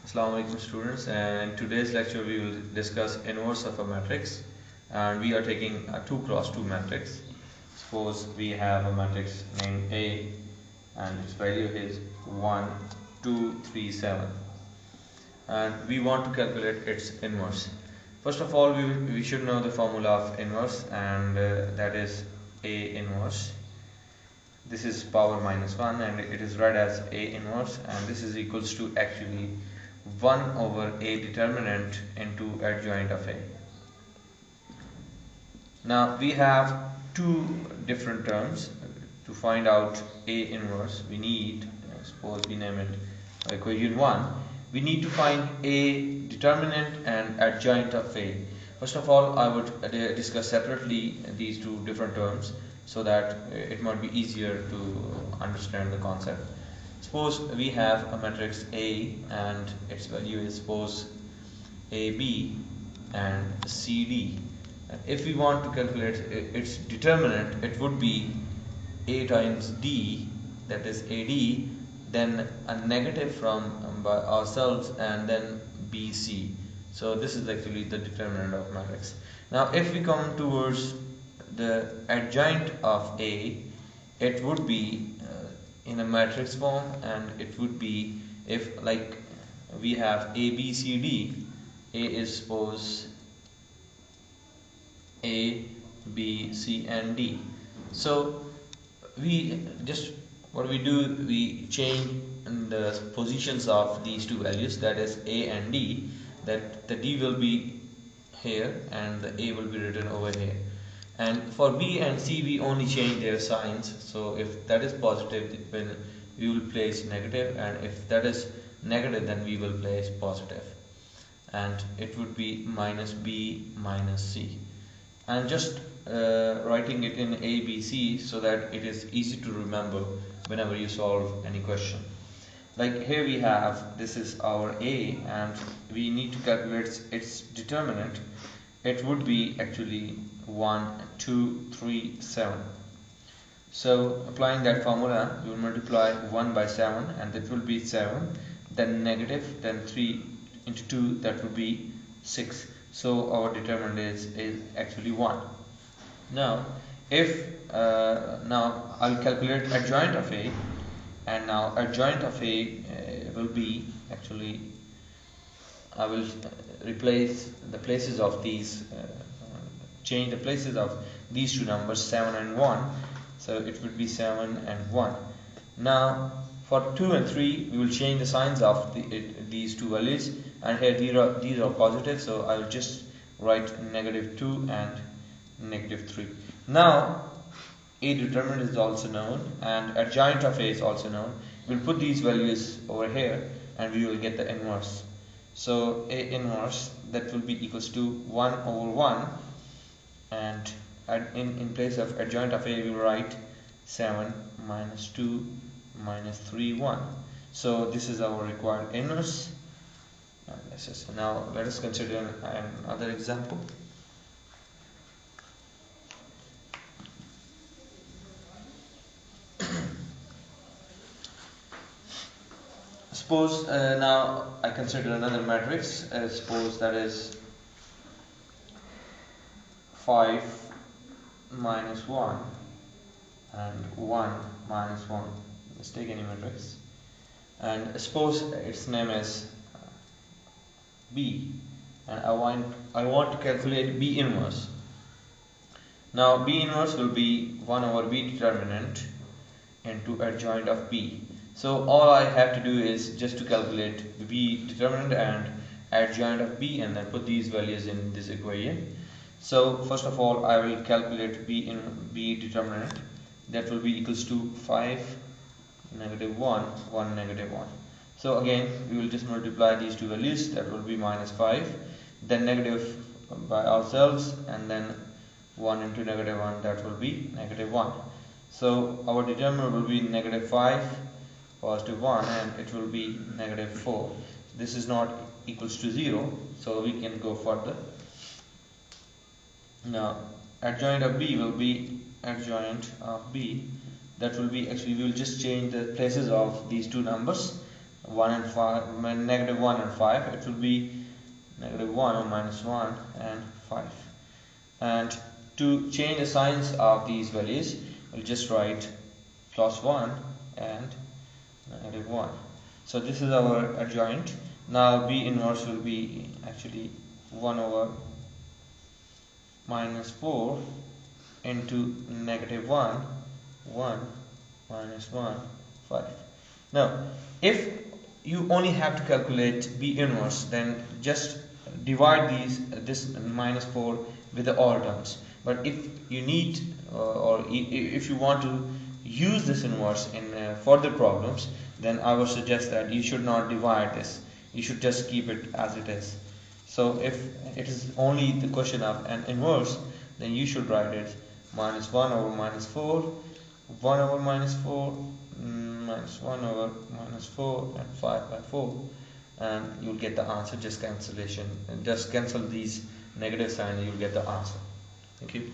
Assalamu alaikum students, and in today's lecture we will discuss inverse of a matrix, and we are taking a 2 cross 2 matrix. Suppose we have a matrix named A and its value is 1, 2, 3, 7, and we want to calculate its inverse. First of all, we should know the formula of inverse, and that is A inverse. This is power minus 1 and it is read as A inverse, and this is equals to actually 1 over A determinant into adjoint of A. Now we have two different terms. To find out A inverse, we need, suppose we name it equation 1, we need to find A determinant and adjoint of A. First of all, I would discuss separately these two different terms so that it might be easier to understand the concept. Suppose we have a matrix A and its value is suppose AB and CD. If we want to calculate its determinant, it would be A times D, that is AD, then a negative from by ourselves, and then BC. So this is actually the determinant of matrix. Now if we come towards the adjoint of A, it would be in a matrix form, and it would be, if like we have A, B, C, D, A is suppose A, B, C and D. So we just, what we do, we change the positions of these two values, that is A and D, that the D will be here and the A will be written over here. And for B and C we only change their signs. So if that is positive, then we will place negative, and if that is negative, then we will place positive, and it would be minus B minus C. And just writing it in A, B, C so that it is easy to remember whenever you solve any question. Like here we have, this is our A and we need to calculate its determinant. It would be actually 1, 2, 3, 7. So applying that formula, you will multiply 1 by 7 and that will be 7, then negative, then 3 into 2, that would be 6. So our determinant is actually 1. Now if now I'll calculate adjoint of A, and now adjoint of A will be actually, I will replace the places of these, change the places of these two numbers, 7 and 1. So it would be 7 and 1. Now for 2 and 3 we will change the signs of these two values, and here these are positive, so I will just write negative 2 and negative 3. Now A determinant is also known and adjoint of A is also known. We'll put these values over here and we will get the inverse. So A inverse, that will be equals to 1 over 1, and in place of adjoint of A we will write 7 minus 2 minus 3, 1. So this is our required inverse. Now let us consider another example. Suppose now I consider another matrix. Suppose that is 5 minus 1 and 1 minus 1. Let's take any matrix, and suppose its name is B, and I want to calculate B inverse. Now B inverse will be 1 over B determinant into adjoint of B. So all I have to do is just to calculate B determinant and adjoint of B, and then put these values in this equation. So first of all, I will calculate B determinant. That will be equals to 5 negative 1 1 negative 1. So again we will just multiply these two values. That will be minus 5, then negative by ourselves, and then 1 into negative 1, that will be negative 1. So our determinant will be negative 5 positive 1, and it will be negative 4. This is not equals to 0, so we can go further. Now adjoint of B will be adjoint of B, that will be, actually we will just change the places of these two numbers. 1 and 5, negative 1 and 5, it will be negative 1 or minus 1 and 5. And to change the signs of these values, we'll just write plus 1 and negative 1. So this is our adjoint. Now B inverse will be actually 1 over minus 4 into negative 1, 1 minus 1, 5. Now, if you only have to calculate B inverse, then just divide this minus 4 with the all terms. But if you need or if you want to use this inverse in further problems, then I would suggest that you should not divide this. You should just keep it as it is. So if it is only the question of an inverse, then you should write it minus 1 over minus 4, 1 over minus 4, minus 1 over minus 4, and 5 by 4, and you'll get the answer. Just cancel these negative signs and you'll get the answer. Thank you.